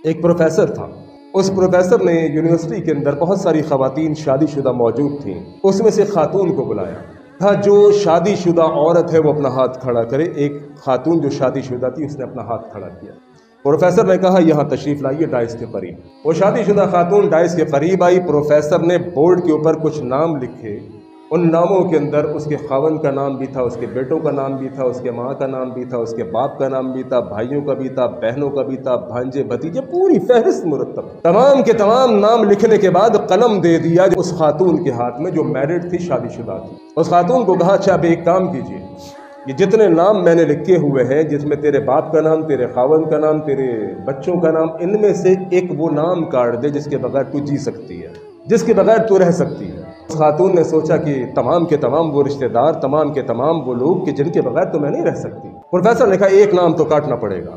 ایک پروفیسر تھا. اس پروفیسر نے یونیورسٹی کے اندر بہت ساری خواتین شادی شدہ موجود تھیں. اس میں سے خاتون کو بلایا تھا. جو شادی شدہ عورت ہے وہ اپنا ہاتھ کھڑا کرے. ایک خاتون جو شادی شدہ تھی اس نے اپنا ہاتھ کھڑا کیا. پروفیسر نے کہا یہاں تشریف لائیے ڈائس کے قریب. وہ شادی شدہ خاتون ڈائس کے قریب آئی. پروفیسر نے بورڈ کے اوپر کچھ نام لکھے. ان ناموں کے اندر اس کے خاوند کا نام بھی تھا, اس کے بیٹوں کا نام بھی تھا, اس کے ماں کا نام بھی تھا, اس کے باپ کا نام بھی تھا, بھائیوں کا بھی تھا, بہنوں کا بھی تھا, بھانجے بھتیجے, پوری فہرست مرتب. تمام کے تمام نام لکھنے کے بعد قلم دے دیا اس خاتون کے ہاتھ میں جو میرڈ تھی, شادی شدہ تھی. اس خاتون کو کہا اچھا اب ایک کام کیجیے, یہ جتنے نام میں نے لکھے ہوئے ہیں جس میں تیرے باپ کا نام, تیرے خاوند کا نام, تیرے بچوں کا نام, ان میں سے ایک وہ نام کاٹ دے جس کے بغیر تو جی سکتی ہے, جس کے بغیر تو رہ سکتی ہے. خاتون نے سوچا کہ تمام کے تمام وہ رشتہ دار, تمام کے تمام وہ لوگ کہ جن کے بغیر تو میں نہیں رہ سکتی. پروفیسر نے کہا ایک نام تو کاٹنا پڑے گا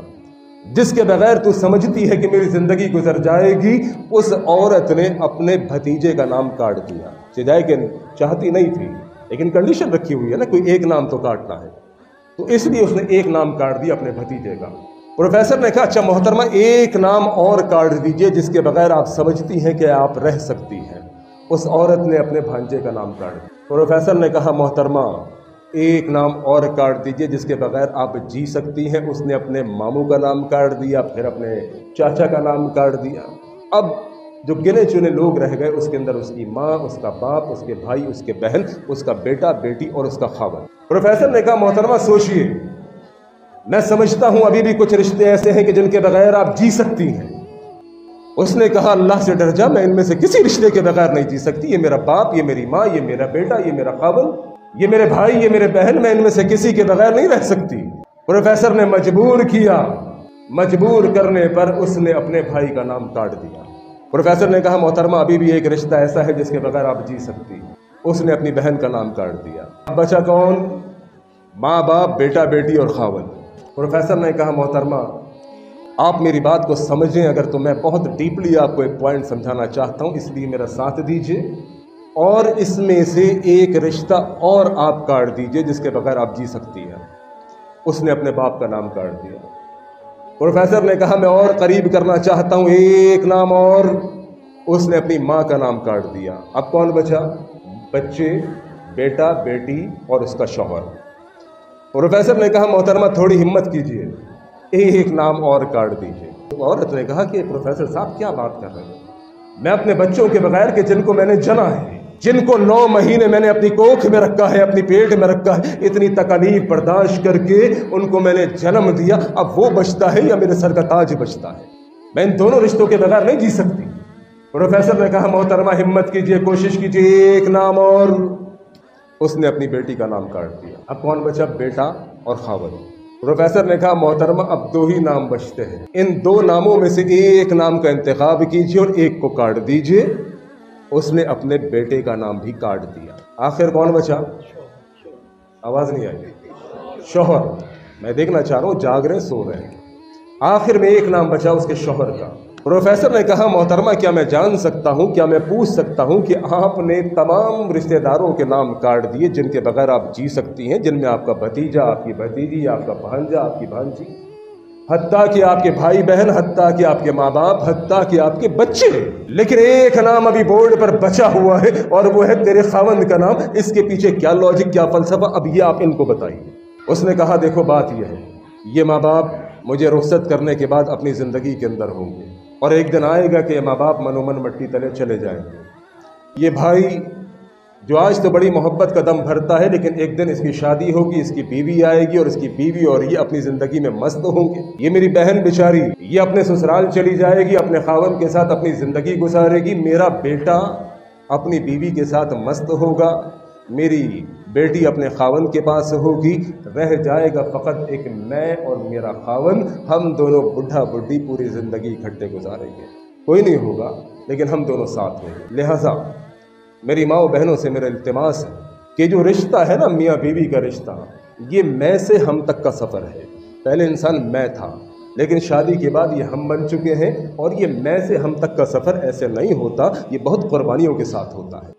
جس کے بغیر تو سمجھتی ہے کہ میری زندگی گزر جائے گی. اس عورت نے اپنے بھتیجے کا نام کاٹ دیا. سجائے کہ چاہتی نہیں تھی لیکن کنڈیشن رکھی ہوئی ہے نا, کوئی ایک نام تو کاٹنا ہے, تو اس لیے اس نے ایک نام کاٹ دیا اپنے بھتیجے کا. پروفیسر نے کہا اچھا محترمہ ایک نام اور کاٹ دیجئے جس کے بغیر آپ سمجھتی ہیں کہ آپ رہ سکتی ہیں. اس عورت نے اپنے بھانجے کا نام کاٹ دیا. پروفیسر نے کہا محترمہ ایک نام اور کاٹ دیجئے جس کے بغیر آپ جی سکتی ہیں. اس نے اپنے ماموں کا نام کاٹ دیا, پھر اپنے چاچا کا نام کاٹ دیا. اب جو گنے چنے لوگ رہ گئے اس کے اندر اس کی ماں, اس کا باپ, اس کے بھائی, اس کے بہن, اس کا بیٹا بیٹی اور اس کا خاوند. پروفیسر نے کہا محترمہ سوچئے, میں سمجھتا ہوں ابھی بھی کچھ رشتے ایسے ہیں کہ جن کے بغیر آپ جی سکتی ہیں. اس نے کہا اللہ سے ڈر جا, میں ان میں سے کسی رشتے کے بغیر نہیں جی سکتی. یہ میرا باپ, یہ میری ماں, یہ میرا بیٹا, یہ میرا خاوند, یہ میرے بھائی, یہ میرے بہن, میں ان میں سے کسی کے بغیر نہیں رہ سکتی. پروفیسر نے مجبور کیا. مجبور کرنے پر اس نے اپنے بھائی کا نام کاٹ دیا. پروفیسر نے کہا محترمہ ابھی بھی ایک رشتہ ایسا ہے جس کے بغیر آپ جی سکتی. اس نے اپنی بہن کا نام کاٹ دیا. اب بچا کون؟ ماں باپ, بیٹا بیٹی اور خاوند. پروفیسر نے کہا محترمہ آپ میری بات کو سمجھیں, اگر تو میں بہت ڈیپلی آپ کو ایک پوائنٹ سمجھانا چاہتا ہوں, اس لیے میرا ساتھ دیجئے اور اس میں سے ایک رشتہ اور آپ کاٹ دیجئے جس کے بغیر آپ جی سکتی ہیں. اس نے اپنے باپ کا نام کاٹ دیا. پروفیسر نے کہا میں اور قریب کرنا چاہتا ہوں, ایک نام اور. اس نے اپنی ماں کا نام کاٹ دیا. اب کون بچا؟ بچے, بیٹا بیٹی اور اس کا شوہر. پروفیسر نے کہا محترمہ تھوڑی ہمت کیجئے, ایک نام اور کاٹ دیجئے. عورت نے کہا کہ پروفیسر صاحب کیا بات کر رہے ہیں, میں اپنے بچوں کے بغیر کہ جن کو میں نے جنا ہے, جن کو 9 مہینے میں نے اپنی کوکھ میں رکھا ہے, اپنی پیٹ میں رکھا ہے, اتنی تکلیف برداشت کر کے ان کو میں نے جنم دیا, اب وہ بچتا ہے یا میرے سر کا تاج بچتا ہے, میں ان دونوں رشتوں کے بغیر نہیں جی سکتی. پروفیسر نے کہا محترمہ ہمت کیجئے, کوشش کیجئے, ایک نام اور. اس نے اپنی بیٹی کا نام کاٹ دیا. اب کون بچا؟ بیٹا اور خاوند. پروفیسر نے کہا محترمہ اب 2 ہی نام بچتے ہیں, ان 2 ناموں میں سے ایک نام کا انتخاب کیجئے اور ایک کو کاٹ دیجئے. اس نے اپنے بیٹے کا نام بھی کاٹ دیا. آخر کون بچا؟ آواز نہیں آئی. شوہر. میں دیکھنا چاہ رہا ہوں جاگ رہے سو رہے ہیں. آخر میں ایک نام بچا اس کے شوہر کا. پروفیسر نے کہا محترمہ کیا میں جان سکتا ہوں, کیا میں پوچھ سکتا ہوں کہ آپ نے تمام رشتہ داروں کے نام کاٹ دیے جن کے بغیر آپ جی سکتی ہیں, جن میں آپ کا بھتیجا, آپ کی بھتیجی, آپ کا بھانجا, آپ کی بھانجی, حتیٰ کہ آپ کے بھائی بہن, حتیٰ کہ آپ کے ماں باپ, حتیٰ کہ آپ کے بچے, لیکن ایک نام ابھی بورڈ پر بچا ہوا ہے اور وہ ہے تیرے خاوند کا نام. اس کے پیچھے کیا لاجک, کیا فلسفہ, اب یہ آپ ان کو بتائیے. اس نے کہا دیکھو بات یہ ہے, یہ ماں باپ مجھے رخصت کرنے کے بعد اپنی زندگی کے اندر ہوں گے اور ایک دن آئے گا کہ ماں باپ منو من مٹی تلے چلے جائیں گے. یہ بھائی جو آج تو بڑی محبت کا دم بھرتا ہے لیکن ایک دن اس کی شادی ہوگی, اس کی بیوی آئے گی اور اس کی بیوی اور یہ اپنی زندگی میں مست ہوں گے. یہ میری بہن بیچاری یہ اپنے سسرال چلی جائے گی, اپنے خاوند کے ساتھ اپنی زندگی گزارے گی. میرا بیٹا اپنی بیوی کے ساتھ مست ہوگا, میری بیٹی اپنے خاوند کے پاس ہوگی. رہ جائے گا فقط ایک میں اور میرا خاوند, ہم دونوں بڈھا بڈھی پوری زندگی اکٹھے گزاریں گے. کوئی نہیں ہوگا لیکن ہم دونوں ساتھ ہوں گے. لہٰذا میری ماں و بہنوں سے میرا التماس ہے کہ جو رشتہ ہے نا میاں بیوی کا رشتہ, یہ میں سے ہم تک کا سفر ہے. پہلے انسان میں تھا لیکن شادی کے بعد یہ ہم بن چکے ہیں, اور یہ میں سے ہم تک کا سفر ایسے نہیں ہوتا, یہ بہت قربانیوں کے ساتھ ہوتا ہے.